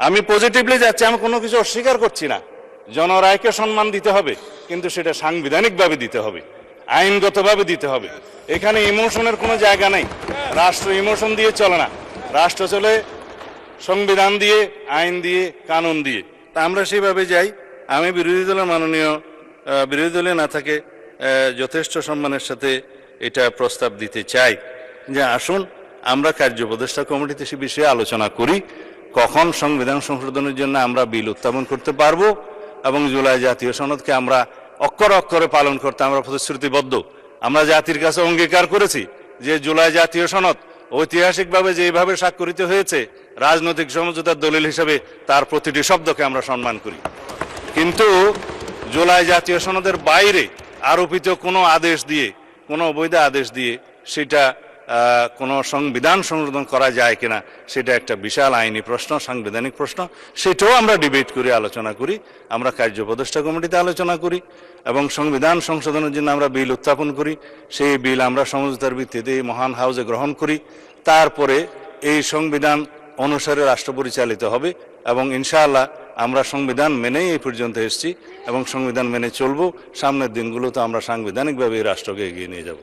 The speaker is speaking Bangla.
আমি পজিটিভলি যাচ্ছি, আমি কোনো কিছু অস্বীকার করছি না। জনরায়কে সম্মান দিতে হবে, কিন্তু সেটা সাংবিধানিকভাবে দিতে হবে, আইনগতভাবে দিতে হবে। এখানে ইমোশনের কোনো জায়গা নেই। রাষ্ট্র ইমোশন দিয়ে চলে না, রাষ্ট্র চলে সংবিধান দিয়ে, আইন দিয়ে, কানুন দিয়ে। তা আমরা সেইভাবে যাই। আমি বিরোধী দলের বিরোধী দলে না থাকে যথেষ্ট সম্মানের সাথে এটা প্রস্তাব দিতে চাই যে আসুন আমরা কার্য উপদেষ্টা কমিটিতে সে বিষয়ে আলোচনা করি, কখন সংবিধান সংশোধনের জন্য আমরা বিল উত্থাপন করতে পারবো এবং জুলাই জাতীয় সনদকে আমরা অক্ষরে অক্ষরে পালন করতে আমরা প্রতিশ্রুতিবদ্ধ। আমরা জাতির কাছে অঙ্গীকার করেছি যে জুলাই জাতীয় সনদ ঐতিহাসিকভাবে যেভাবে স্বাক্ষরিত হয়েছে রাজনৈতিক সমঝোতার দলিল হিসেবে তার প্রতিটি শব্দকে আমরা সম্মান করি। কিন্তু জুলাই জাতীয় সনদের বাইরে আরোপিত কোনো আদেশ দিয়ে, কোনো অবৈধ আদেশ দিয়ে সেটা কোনো সংবিধান সংশোধন করা যায় কিনা সেটা একটা বিশাল আইনি প্রশ্ন, সাংবিধানিক প্রশ্ন। সেটাও আমরা ডিবেট করি, আলোচনা করি, আমরা কার্য উপদেষ্টা কমিটিতে আলোচনা করি এবং সংবিধান সংশোধনের জন্য আমরা বিল উত্থাপন করি। সেই বিল আমরা সমঝোতার ভিত্তিতে মহান হাউজে গ্রহণ করি। তারপরে এই সংবিধান অনুসারে রাষ্ট্র পরিচালিত হবে এবং ইনশাআল্লাহ আমরা সংবিধান মেনেই এই পর্যন্ত এসেছি এবং সংবিধান মেনে চলবো। সামনের দিনগুলোতে আমরা সাংবিধানিকভাবে এই রাষ্ট্রকে এগিয়ে নিয়ে যাব।